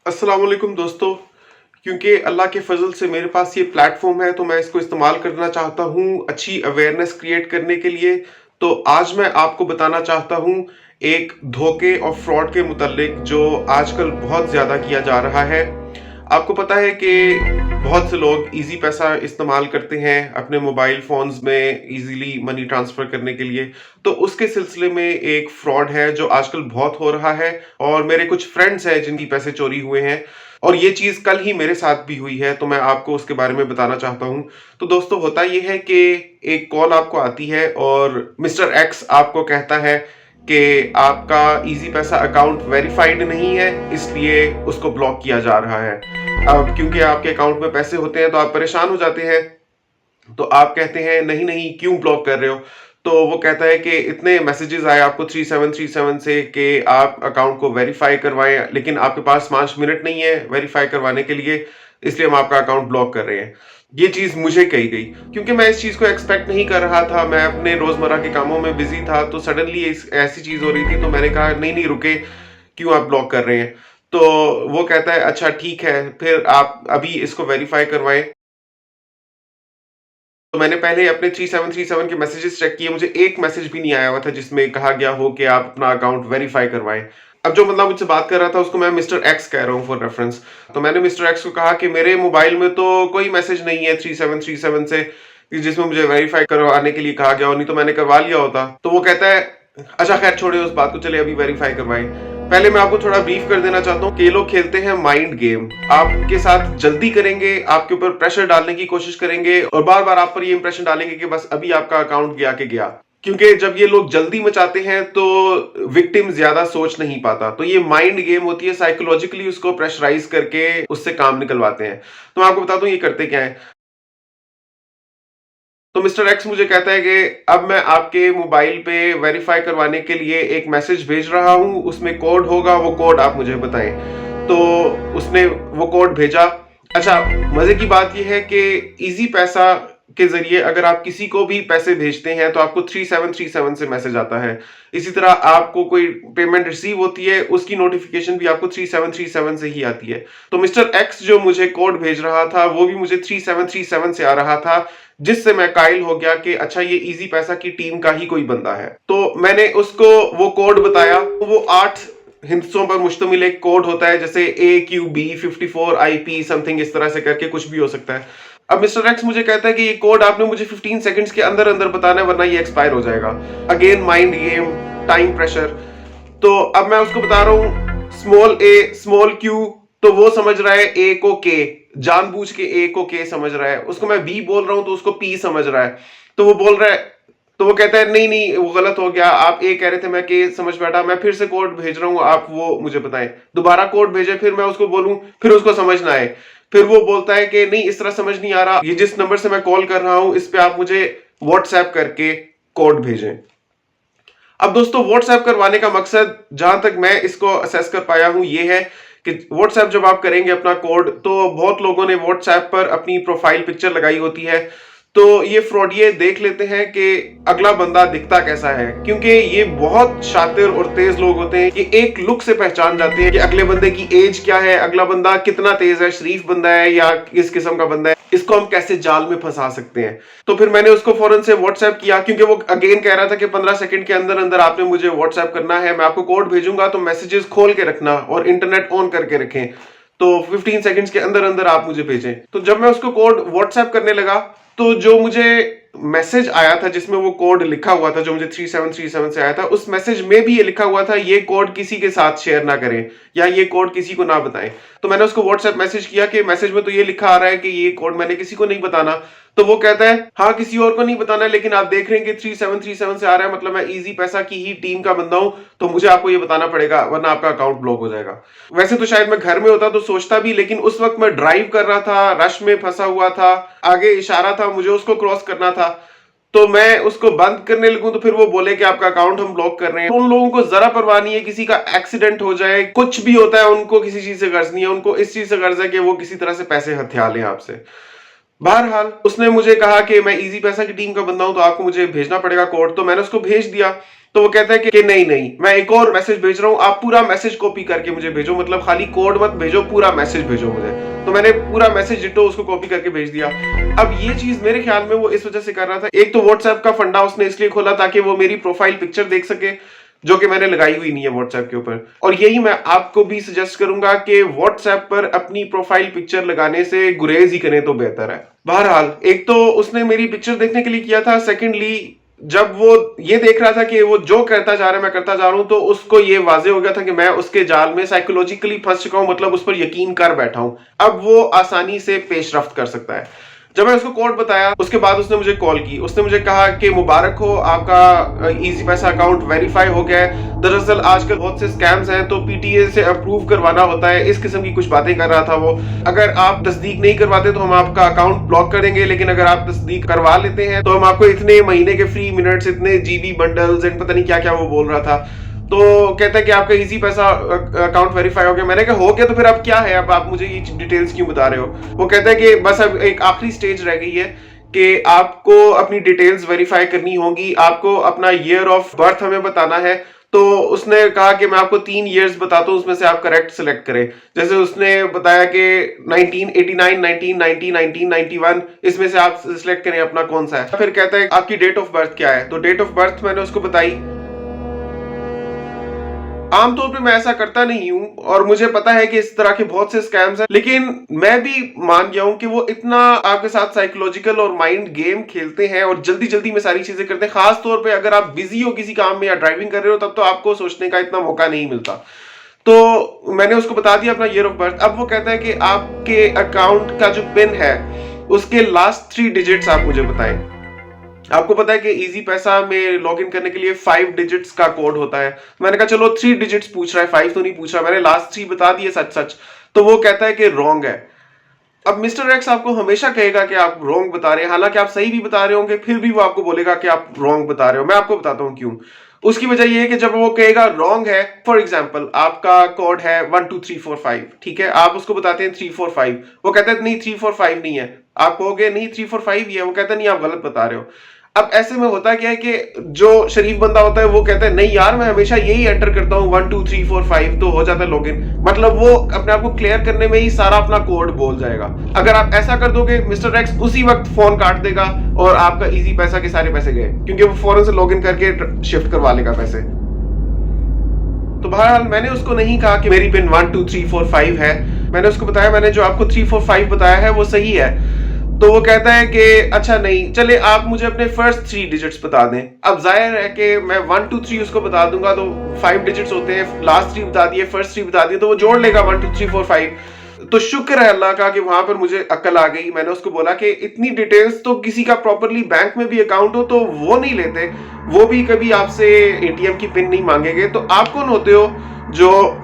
अस्सलाम वालेकुम दोस्तों। क्योंकि अल्लाह के फजल से मेरे पास ये प्लेटफॉर्म है तो मैं इसको इस्तेमाल करना चाहता हूँ अच्छी अवेयरनेस क्रिएट करने के लिए। तो आज मैं आपको बताना चाहता हूँ एक धोखे और फ्रॉड के मुतल्लिक जो आजकल बहुत ज़्यादा किया जा रहा है। आपको पता है कि बहुत से लोग इजी पैसा इस्तेमाल करते हैं अपने मोबाइल फ़ोन्स में इजीली मनी ट्रांसफ़र करने के लिए। तो उसके सिलसिले में एक फ्रॉड है जो आजकल बहुत हो रहा है और मेरे कुछ फ्रेंड्स हैं जिनकी पैसे चोरी हुए हैं और ये चीज़ कल ही मेरे साथ भी हुई है, तो मैं आपको उसके बारे में बताना चाहता हूँ। तो दोस्तों होता ये है कि एक कॉल आपको आती है और मिस्टर एक्स आपको कहता है कि आपका ईज़ी पैसा अकाउंट वेरिफाइड नहीं है, इसलिए उसको ब्लॉक किया जा रहा है। अब क्योंकि आपके अकाउंट में पैसे होते हैं तो आप परेशान हो जाते हैं। तो आप कहते हैं नहीं नहीं क्यों ब्लॉक कर रहे हो? तो वो कहता है कि इतने मैसेजेस आए आपको 3737 से कि आप अकाउंट को वेरीफाई करवाएं, लेकिन आपके पास 5 मिनट नहीं है वेरीफाई करवाने के लिए, इसलिए हम आपका अकाउंट ब्लॉक कर रहे हैं। ये चीज मुझे कही गई क्योंकि मैं इस चीज को एक्सपेक्ट नहीं कर रहा था। मैं अपने रोजमर्रा के कामों में बिजी था, तो सडनली ऐसी चीज हो रही थी, तो मैंने कहा नहीं नहीं रुके, क्यों आप ब्लॉक कर रहे हैं? तो वो कहता है अच्छा ठीक है, फिर आप अभी इसको वेरीफाई करवाएं। तो मैंने पहले अपने 3737 के मैसेजेस चेक किए, मुझे एक मैसेज भी नहीं आया हुआ था जिसमें कहा गया हो कि आप अपना अकाउंट वेरीफाई करवाएं। अब जो बंदा मुझसे बात कर रहा था उसको मैं मिस्टर एक्स कह रहा हूं फॉर रेफरेंस। तो मैंने मिस्टर एक्स को कहा कि मेरे मोबाइल में तो कोई मैसेज नहीं है 3737 से कि जिसमें मुझे वेरीफाई करवाने के लिए कहा गया हो, नहीं तो मैंने करवा लिया होता। तो वो कहता है अच्छा खैर छोड़िए उस बात को, चलिए अभी वेरीफाई करवाएं। पहले मैं आपको थोड़ा ब्रीफ कर देना चाहता हूँ कि ये लोग खेलते हैं माइंड गेम। आपके साथ जल्दी करेंगे, आपके ऊपर प्रेशर डालने की कोशिश करेंगे और बार बार आप पर ये इंप्रेशन डालेंगे कि बस अभी आपका अकाउंट गया के गया। क्योंकि जब ये लोग जल्दी मचाते हैं तो विक्टिम ज्यादा सोच नहीं पाता, तो ये माइंड गेम होती है, साइकोलॉजिकली उसको प्रेशराइज करके उससे काम निकलवाते हैं। तो मैं आपको बताता हूँ ये करते क्या है। तो मिस्टर एक्स मुझे कहता है कि अब मैं आपके मोबाइल पे वेरीफाई करवाने के लिए एक मैसेज भेज रहा हूं, उसमें कोड होगा, वो कोड आप मुझे बताएं। तो उसने वो कोड भेजा। अच्छा, मजे की बात यह है कि इजी पैसा के जरिए अगर आप किसी को भी पैसे भेजते हैं तो आपको 3737 से मैसेज आता है। इसी तरह आपको कोई पेमेंट रिसीव होती है, उसकी नोटिफिकेशन भी आपको 3737 से ही आती है। तो मिस्टर एक्स जो मुझे कोड भेज रहा था वो भी मुझे 3737 से आ रहा था, जिससे मैं कायल हो गया कि अच्छा ये इजी पैसा की टीम का ही कोई बंदा है। तो मैंने उसको वो कोड बताया। वो 8 हिस्सों पर मुश्तमिल एक कोड होता है, जैसे AQB54IP समथिंग, इस तरह से करके कुछ भी हो सकता है। अब मिस्टर एक्स मुझे कहता है कि ये कोड आपने मुझे 15 सेकंड्स के अंदर अंदर बताना है वरना ये एक्सपायर हो जाएगा। Again mind game, time pressure. तो अब मैं उसको बता रहा हूं स्मॉल ए स्मॉल क्यू, तो वो समझ रहा है ए को के, जानबूझ के ए को के समझ रहा है। उसको मैं बी बोल रहा हूं तो उसको पी समझ रहा है। तो वो बोल रहा है, तो वो कहता है नहीं नहीं वो गलत हो गया, आप ए कह रहे थे मैं के समझ बैठा, मैं फिर से कोड भेज रहा हूं, आप वो मुझे बताएं। दोबारा कोड भेजे, फिर मैं उसको बोलूं, फिर उसको समझ ना आए। फिर वो बोलता है कि नहीं इस तरह समझ नहीं आ रहा, ये जिस नंबर से मैं कॉल कर रहा हूं इस पे आप मुझे व्हाट्सएप करके कोड भेजें। अब दोस्तों व्हाट्सएप करवाने का मकसद, जहां तक मैं इसको असेस कर पाया हूं, ये है कि व्हाट्सएप जब आप करेंगे अपना कोड, तो बहुत लोगों ने व्हाट्सएप पर अपनी प्रोफाइल पिक्चर लगाई होती है। तो ये फ्रॉडिये देख लेते हैं कि अगला बंदा दिखता कैसा है, क्योंकि ये बहुत शातिर और तेज लोग होते हैं। ये एक लुक से पहचान जाते हैं कि अगले बंदे की एज क्या है, अगला बंदा कितना तेज है, शरीफ बंदा है या किस किस्म का बंदा है, इसको हम कैसे जाल में फंसा सकते हैं। तो फिर मैंने उसको फौरन से व्हाट्सएप किया, क्योंकि वो अगेन कह रहा था कि 15 सेकंड के अंदर अंदर आपने मुझे व्हाट्सएप करना है, मैं आपको कोड भेजूंगा तो मैसेजेस खोल के रखना और इंटरनेट ऑन करके रखें, तो 15 सेकंड्स के अंदर अंदर आप मुझे भेजें। तो जब मैं उसको कोड व्हाट्सएप करने लगा, तो जो मुझे मैसेज आया था जिसमें वो कोड लिखा हुआ था, जो मुझे 3737 से आया था, उस मैसेज में भी ये लिखा हुआ था ये कोड किसी के साथ शेयर ना करें या ये कोड किसी को ना बताएं। तो मैंने उसको व्हाट्सएप मैसेज किया कि मैसेज में तो ये लिखा आ रहा है कि ये कोड मैंने किसी को नहीं बताना। तो वो कहता है हाँ किसी और को नहीं बताना है, लेकिन आप देख रहे हैं कि 3737 से आ रहा है, मतलब मैं इजी पैसा की ही टीम का बंदा हूं, तो मुझे आपको ये बताना पड़ेगा वरना आपका अकाउंट ब्लॉक हो जाएगा। वैसे तो शायद मैं घर में होता तो सोचता भी, लेकिन उस वक्त मैं ड्राइव कर रहा था, रश में फंसा हुआ था, आगे इशारा था, मुझे उसको क्रॉस करना था। तो मैं उसको बंद करने लगूं तो फिर वो बोले कि आपका अकाउंट हम ब्लॉक कर रहे हैं। उन लोगों को जरा परवाह नहीं है, किसी का एक्सीडेंट हो जाए, कुछ भी होता है, उनको किसी चीज से गर्ज नहीं है, उनको इस चीज से गर्ज है कि वो किसी तरह से पैसे हथिया लें आपसे। बहरहाल उसने मुझे कहा कि मैं इजी पैसा की टीम का बंदा हूं तो आपको मुझे भेजना पड़ेगा कोड, तो मैंने उसको भेज दिया। तो वो कहता है कि नहीं नहीं, मैं एक और मैसेज भेज रहा हूँ, आप पूरा मैसेज कॉपी करके मुझे भेजो, मतलब खाली कोड मत भेजो, पूरा मैसेज भेजो मुझे। तो मैंने पूरा मैसेज डिटो उसको कॉपी करके भेज दिया। अब ये चीज मेरे ख्याल में वो इस वजह से कर रहा था, एक तो व्हाट्सएप का फंडा उसने इसलिए खोला ताकि वो मेरी प्रोफाइल पिक्चर देख सके, जो कि मैंने लगाई हुई नहीं है व्हाट्सएप के ऊपर। और यही मैं आपको भी सजेस्ट करूंगा कि व्हाट्सएप पर अपनी प्रोफाइल पिक्चर लगाने से गुरेज ही करें तो बेहतर है। बहरहाल, एक तो उसने मेरी पिक्चर देखने के लिए किया था, सेकेंडली जब वो ये देख रहा था कि वो जो करता जा रहा है मैं करता जा रहा हूं, तो उसको ये वाजे हो गया था कि मैं उसके जाल में साइकोलॉजिकली फंस चुका हूं, मतलब उस पर यकीन कर बैठा हूं। अब वो आसानी से पेशरफ्त कर सकता है। जब मैं उसको कोड बताया उसके बाद उसने मुझे कॉल की, उसने मुझे कहा कि मुबारक हो, आपका इजी पैसा अकाउंट वेरीफाई हो गया है। दरअसल आजकल बहुत से स्कैम्स हैं, तो पीटीए से अप्रूव करवाना होता है, इस किस्म की कुछ बातें कर रहा था वो। अगर आप तस्दीक नहीं करवाते तो हम आपका अकाउंट ब्लॉक कर देंगे, लेकिन अगर आप तस्दीक करवा लेते हैं तो हम आपको इतने महीने के फ्री मिनट्स, इतने जीबी बंडल्स एंड पता नहीं क्या क्या वो बोल रहा था। तो कहता है कि आपका इजी पैसा अकाउंट वेरीफाई हो गया। मैंने कहा हो गया तो फिर अब क्या है, अब आप मुझे ये डिटेल्स क्यों बता रहे हो? वो कहता है कि बस अब एक आखिरी स्टेज रह गई है कि आपको अपनी डिटेल्स वेरीफाई करनी होगी, आपको अपना ईयर ऑफ बर्थ हमें बताना है। तो उसने कहा कि मैं आपको 3 ईयर्स बताता हूँ, उसमें से आप करेक्ट सिलेक्ट करें। जैसे उसने बताया कि 1989, 1990, 1991, इसमें से आप सिलेक्ट करें अपना कौन सा है। फिर कहता है आपकी डेट ऑफ बर्थ क्या है, तो डेट ऑफ बर्थ मैंने उसको बताई। आमतौर पे मैं ऐसा करता नहीं हूं और मुझे पता है कि इस तरह के बहुत से स्कैम्स हैं, लेकिन मैं भी मान गया हूं कि वो इतना आपके साथ साइकोलॉजिकल और माइंड गेम खेलते हैं और जल्दी जल्दी में सारी चीजें करते हैं। खास तौर पे अगर आप बिजी हो किसी काम में या ड्राइविंग कर रहे हो, तब तो आपको सोचने का इतना मौका नहीं मिलता। तो मैंने उसको बता दिया अपना ईयर ऑफ बर्थ। अब वो कहता है कि आपके अकाउंट का जो पिन है उसके लास्ट 3 डिजिट्स आप मुझे बताएं। आपको पता है कि इजी पैसा में लॉगिन करने के लिए 5 डिजिट्स का कोड होता है। मैंने कहा चलो 3 डिजिट्स पूछ रहा है, 5 तो नहीं पूछ रहा। मैंने लास्ट 3 बता दिए सच सच। तो वो कहता है कि रॉन्ग है। अब मिस्टर एक्स आपको हमेशा कहेगा कि आप रॉन्ग बता रहे हैं, हालांकि आप सही भी बता रहे होंगे, फिर भी वो आपको बोलेगा कि आप रॉन्ग बता रहे हो। मैं आपको बताता हूं क्यों। उसकी वजह यह है कि जब वो कहेगा रॉन्ग है, फॉर एग्जाम्पल आपका कोड है 12345, ठीक है, आप उसको बताते हैं 345, वो कहता है नहीं 345 नहीं है। आप कहोगे नहीं 345 ही है, वो कहता है नहीं आप गलत बता रहे हो। अब ऐसे में होता क्या है कि जो शरीफ बंदा होता है वो कहता है नहीं यार मैं हमेशा यही एंटर करता हूं 12345, तो हो जाता है लॉगिन। मतलब वो अपने आप को क्लियर करने में ही सारा अपना कोड बोल जाएगा। अगर आप ऐसा कर दोगे, मिस्टर एक्स उसी वक्त फोन काट देगा और आपका इजी पैसा के सारे पैसे गए, क्योंकि वो फौरन से लॉगिन करके शिफ्ट करवा लेगा पैसे। तो बहरहाल मैंने उसको नहीं कहा कि मेरी पिन 12345 है, मैंने उसको बताया मैंने जो आपको 345 बताया है वो सही है। तो वो कहता है कि अच्छा नहीं, चले आप मुझे अपने फर्स्ट 3 डिजिट्स बता दें। अब जाहिर है कि मैं 1 2 3 उसको बता दूंगा तो 5 डिजिट्स होते हैं, लास्ट 3 बता दिए, फर्स्ट 3 बता दिए, तो वो जोड़ लेगा 1 2 3 4 5। तो शुक्र है अल्लाह का कि वहां पर मुझे अक्ल आ गई। मैंने उसको बोला कि इतनी डिटेल्स तो किसी का प्रॉपरली बैंक में भी अकाउंट हो तो वो नहीं लेते, वो भी कभी आपसे एटीएम की पिन नहीं मांगेंगे। तो आप कौन होते हो जो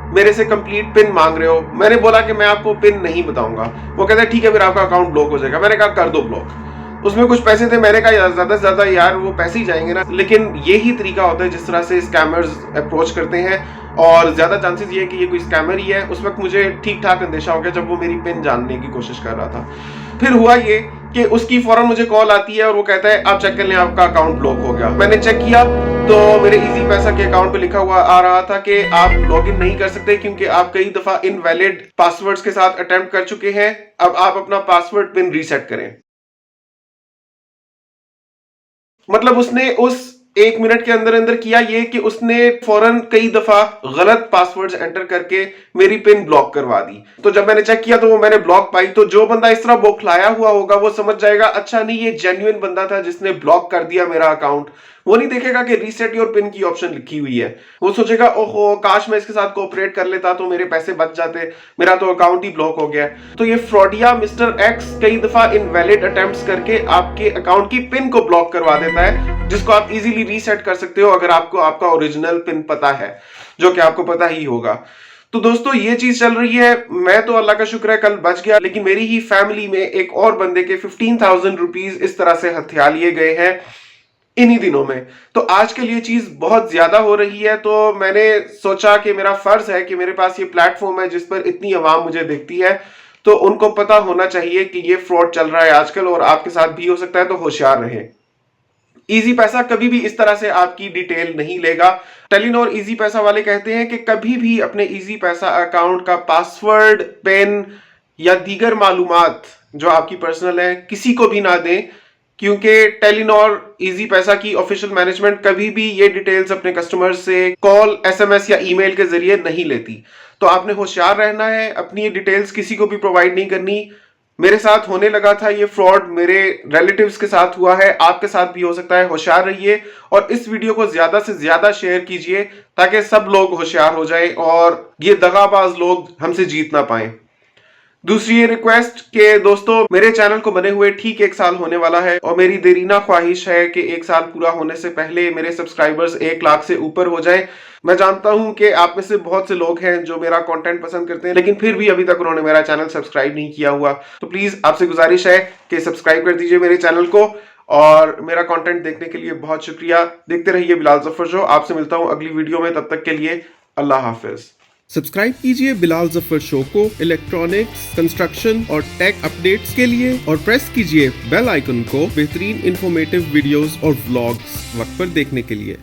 मेरे से कंप्लीट पिन मांग रहे हो? मैंने बोला कि मैं आपको पिन नहीं बताऊंगा। वो कहता है ठीक है फिर आपका अकाउंट ब्लॉक हो जाएगा। मैंने कहा कर दो ब्लॉक। उसमें कुछ पैसे थे, मैंने कहा ज्यादा से ज्यादा यार वो पैसे ही जाएंगे ना। लेकिन यही तरीका होता है जिस तरह से स्कैमर्स अप्रोच करते हैं, और ज्यादा चांसेस ये है कि ये कोई स्कैमर ही है। उस वक्त मुझे ठीक ठाक अंदेशा हो गया जब वो मेरी पिन जानने की कोशिश कर रहा था। फिर हुआ ये कि उसकी फौरन मुझे कॉल आती है और वो कहता है आप चेक कर लें आपका अकाउंट ब्लॉक हो गया। मैंने चेक किया तो मेरे इजी पैसा के अकाउंट पे लिखा हुआ आ रहा था कि आप लॉगिन नहीं कर सकते क्योंकि आप कई दफा इनवैलिड पासवर्ड्स के साथ अटेम्प्ट कर चुके हैं। अब आप अपना पासवर्ड पिन रीसेट करें। मतलब उसने उस 1 मिनट के अंदर अंदर किया ये कि उसने फौरन कई दफा गलत पासवर्ड्स एंटर करके मेरी पिन ब्लॉक करवा दी। तो जब मैंने चेक किया तो वो मैंने ब्लॉक पाई। तो जो बंदा इस तरह बौखलाया हुआ होगा वो समझ जाएगा अच्छा नहीं ये जेन्युइन बंदा था जिसने ब्लॉक कर दिया मेरा अकाउंट। वो नहीं देखेगा कि रीसेट योर पिन की ऑप्शन लिखी हुई है। वो सोचेगा ओहो काश मैं इसके साथ कोऑपरेट कर लेता तो मेरे पैसे बच जाते, मेरा तो अकाउंट ही ब्लॉक हो गया। तो ये फ्रॉडिया मिस्टर एक्स कई दफा इनवैलिड अटेम्प्ट्स करके आपके अकाउंट की पिन को ब्लॉक करवा देता है, जिसको आप इजीली रीसेट कर सकते हो अगर आपको आपका ओरिजिनल पिन पता है, जो कि आपको पता ही होगा। तो दोस्तों ये चीज चल रही है। मैं तो अल्लाह का शुक्र है कल बच गया, लेकिन मेरी ही फैमिली में एक और बंदे के 15,000 रुपीज इस तरह से हथिया लिए गए हैं इन्हीं दिनों में। तो आजकल ये चीज बहुत ज्यादा हो रही है, तो मैंने सोचा कि मेरा फर्ज है कि मेरे पास ये प्लेटफॉर्म है जिस पर इतनी आवाम मुझे देखती है, तो उनको पता होना चाहिए कि ये फ्रॉड चल रहा है आजकल और आपके साथ भी हो सकता है, तो होशियार रहें। इजी पैसा कभी भी इस तरह से आपकी डिटेल नहीं लेगा। टेलीनॉर इजी पैसा वाले कहते हैं कि कभी भी अपने इजी पैसा अकाउंट का पासवर्ड, पिन या दीगर मालूमात जो आपकी पर्सनल है किसी को भी ना दें, क्योंकि टेलीनॉर इजी पैसा की ऑफिशियल मैनेजमेंट कभी भी ये डिटेल्स अपने कस्टमर से कॉल, एसएमएस या ईमेल के जरिए नहीं लेती। तो आपने होशियार रहना है, अपनी ये डिटेल्स किसी को भी प्रोवाइड नहीं करनी। मेरे साथ होने लगा था ये फ्रॉड, मेरे रिलेटिव्स के साथ हुआ है, आपके साथ भी हो सकता है। होशियार रहिए और इस वीडियो को ज्यादा से ज्यादा शेयर कीजिए ताकि सब लोग होशियार हो जाएं और ये दगाबाज लोग हमसे जीत ना पाएं। दूसरी ये रिक्वेस्ट के दोस्तों, मेरे चैनल को बने हुए ठीक 1 साल होने वाला है और मेरी देरीना ख्वाहिश है कि 1 साल पूरा होने से पहले मेरे सब्सक्राइबर्स 1 लाख से ऊपर हो जाएं। मैं जानता हूं कि आप में से बहुत से लोग हैं जो मेरा कंटेंट पसंद करते हैं, लेकिन फिर भी अभी तक उन्होंने मेरा चैनल सब्सक्राइब नहीं किया हुआ। तो प्लीज आपसे गुजारिश है कि सब्सक्राइब कर दीजिए मेरे चैनल को। और मेरा कंटेंट देखने के लिए बहुत शुक्रिया। देखते रहिए बिलाल जफर शो। आपसे मिलता हूं अगली वीडियो में, तब तक के लिए अल्लाह हाफिज। सब्सक्राइब कीजिए बिलाल जफर शो को इलेक्ट्रॉनिक्स, कंस्ट्रक्शन और टेक अपडेट्स के लिए और प्रेस कीजिए बेल आइकन को बेहतरीन इंफॉर्मेटिव वीडियोस और व्लॉग्स वक्त पर देखने के लिए।